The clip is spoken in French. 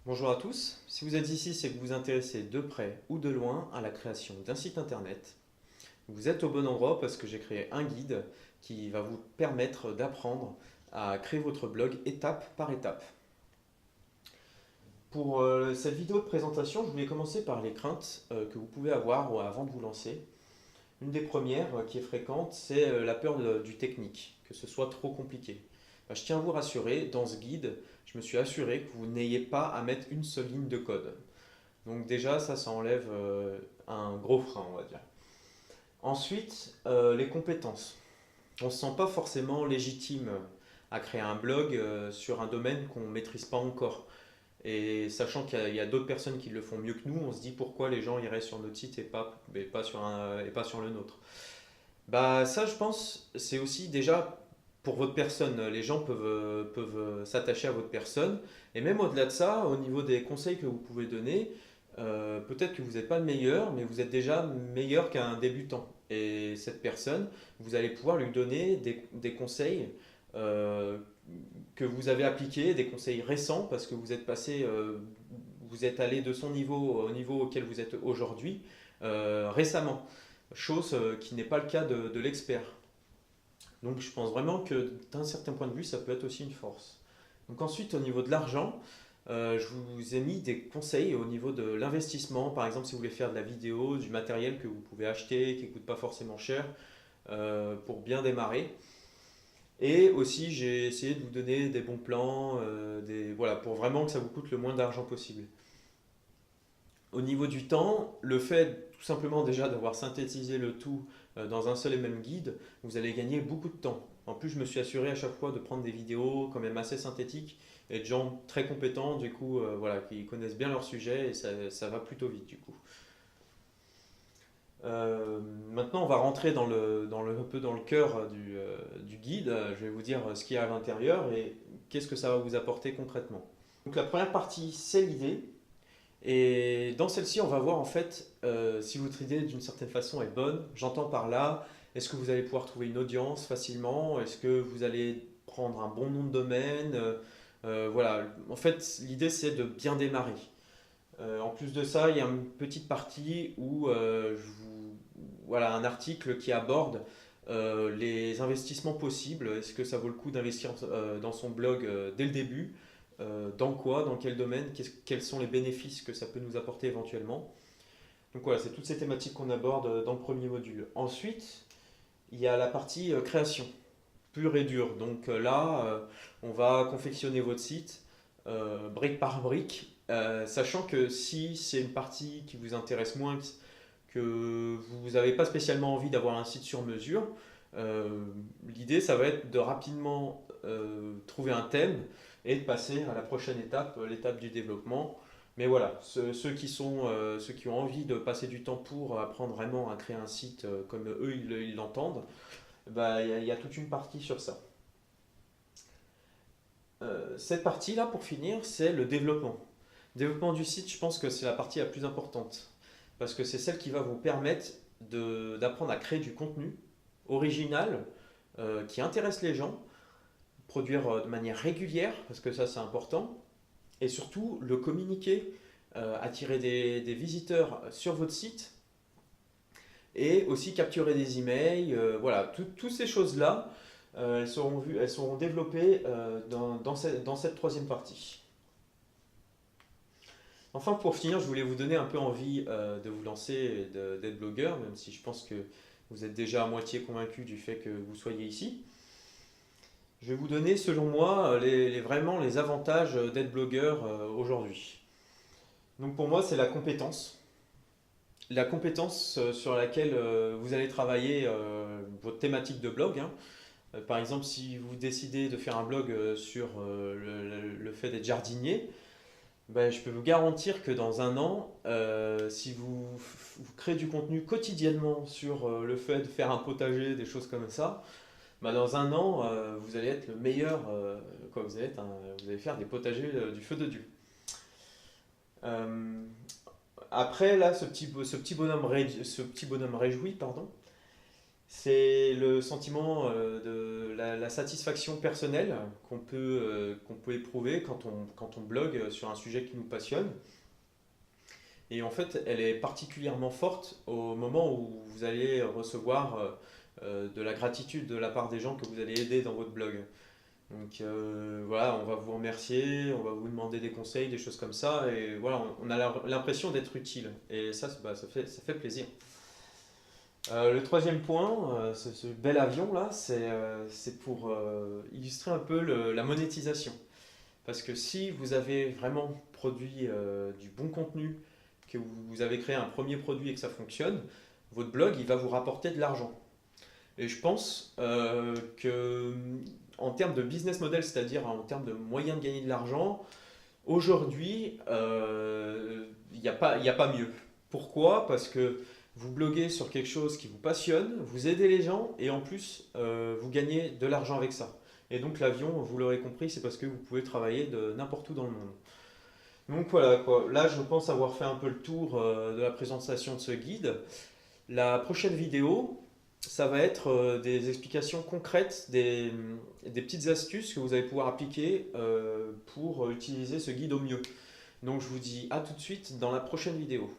Bonjour à tous, si vous êtes ici, c'est que vous vous intéressez de près ou de loin à la création d'un site internet. Vous êtes au bon endroit parce que j'ai créé un guide qui va vous permettre d'apprendre à créer votre blog étape par étape. Pour cette vidéo de présentation, je voulais commencer par les craintes que vous pouvez avoir avant de vous lancer. Une des premières qui est fréquente, c'est la peur du technique, que ce soit trop compliqué. Je tiens à vous rassurer, dans ce guide, je me suis assuré que vous n'ayez pas à mettre une seule ligne de code. Donc déjà, ça enlève un gros frein, on va dire. Ensuite, les compétences. On ne se sent pas forcément légitime à créer un blog sur un domaine qu'on ne maîtrise pas encore. Et sachant qu'il y a d'autres personnes qui le font mieux que nous, on se dit pourquoi les gens iraient sur notre site et pas sur le nôtre. Bah ça, je pense, c'est aussi déjà pour votre personne. Les gens peuvent s'attacher à votre personne. Et même au-delà de ça, au niveau des conseils que vous pouvez donner, peut-être que vous n'êtes pas le meilleur, mais vous êtes déjà meilleur qu'un débutant. Et cette personne, vous allez pouvoir lui donner des conseils euh, que vous avez appliqués, des conseils récents, parce que vous êtes passé, vous êtes allé de son niveau au niveau auquel vous êtes aujourd'hui récemment. Chose qui n'est pas le cas de l'expert. Donc je pense vraiment que d'un certain point de vue, ça peut être aussi une force. Donc ensuite, au niveau de l'argent, je vous ai mis des conseils au niveau de l'investissement. Par exemple, si vous voulez faire de la vidéo, du matériel que vous pouvez acheter, qui ne coûte pas forcément cher, pour bien démarrer. Et aussi, j'ai essayé de vous donner des bons plans, voilà, pour vraiment que ça vous coûte le moins d'argent possible. Au niveau du temps, le fait tout simplement déjà d'avoir synthétisé le tout dans un seul et même guide, vous allez gagner beaucoup de temps. En plus, je me suis assuré à chaque fois de prendre des vidéos quand même assez synthétiques et de gens très compétents, du coup, voilà, qui connaissent bien leur sujet et ça va plutôt vite du coup. Maintenant, on va rentrer un peu dans le cœur du guide. Je vais vous dire ce qu'il y a à l'intérieur et qu'est-ce que ça va vous apporter concrètement. Donc la première partie, c'est l'idée. Et dans celle-ci, on va voir en fait si votre idée d'une certaine façon est bonne. J'entends par là, est-ce que vous allez pouvoir trouver une audience facilement? Est-ce que vous allez prendre un bon nom de domaine? Voilà, en fait, l'idée c'est de bien démarrer. En plus de ça, il y a une petite partie où voilà, un article qui aborde les investissements possibles. Est-ce que ça vaut le coup d'investir dans son blog dès le début? Dans quoi? Dans quel domaine? Quels sont les bénéfices que ça peut nous apporter éventuellement? Donc voilà, c'est toutes ces thématiques qu'on aborde dans le premier module. Ensuite, il y a la partie création, pure et dure. Donc là, on va confectionner votre site brique par brique, sachant que si c'est une partie qui vous intéresse moins, que vous n'avez pas spécialement envie d'avoir un site sur mesure, l'idée ça va être de rapidement trouver un thème et de passer à la prochaine étape, l'étape du développement. Mais voilà, ceux qui ont envie de passer du temps pour apprendre vraiment à créer un site comme eux ils l'entendent, bah, il y a toute une partie sur ça. Cette partie-là, pour finir, c'est le développement. Développement du site, je pense que c'est la partie la plus importante. Parce que c'est celle qui va vous permettre d'apprendre à créer du contenu original qui intéresse les gens, produire de manière régulière, parce que ça c'est important, et surtout le communiquer, attirer des visiteurs sur votre site, et aussi capturer des emails. Voilà, toutes ces choses-là, elles seront développées dans cette troisième partie. Enfin, pour finir, je voulais vous donner un peu envie de vous lancer et d'être blogueur, même si je pense que vous êtes déjà à moitié convaincu du fait que vous soyez ici. Je vais vous donner, selon moi, vraiment les avantages d'être blogueur aujourd'hui. Donc pour moi, c'est la compétence. La compétence sur laquelle vous allez travailler votre thématique de blog, hein. Par exemple, si vous décidez de faire un blog sur le fait d'être jardinier, ben, je peux vous garantir que dans un an, si vous créez du contenu quotidiennement sur le fait de faire un potager, des choses comme ça, ben, dans un an, vous allez être le meilleur, quoi, vous allez faire des potagers du feu de Dieu. Euh, Après, là, ce petit bonhomme réjoui, pardon, C'est le sentiment de la satisfaction personnelle qu'on peut éprouver quand on blogue sur un sujet qui nous passionne. Et en fait, elle est particulièrement forte au moment où vous allez recevoir de la gratitude de la part des gens que vous allez aider dans votre blog. Donc voilà, on va vous remercier, on va vous demander des conseils, des choses comme ça, et voilà, on a l'impression d'être utile. Et ça, ça fait plaisir. Le troisième point, ce bel avion là, c'est pour illustrer un peu la monétisation. Parce que si vous avez vraiment produit du bon contenu, que vous avez créé un premier produit et que ça fonctionne, votre blog il va vous rapporter de l'argent. Et je pense que en termes de business model, c'est-à-dire en termes de moyens de gagner de l'argent, aujourd'hui, il y a pas mieux. Pourquoi? Parce que vous bloguez sur quelque chose qui vous passionne, vous aidez les gens et en plus, vous gagnez de l'argent avec ça. Et donc l'avion, vous l'aurez compris, c'est parce que vous pouvez travailler de n'importe où dans le monde. Donc voilà quoi, là je pense avoir fait un peu le tour de la présentation de ce guide. La prochaine vidéo, ça va être des explications concrètes, des petites astuces que vous allez pouvoir appliquer pour utiliser ce guide au mieux. Donc je vous dis à tout de suite dans la prochaine vidéo.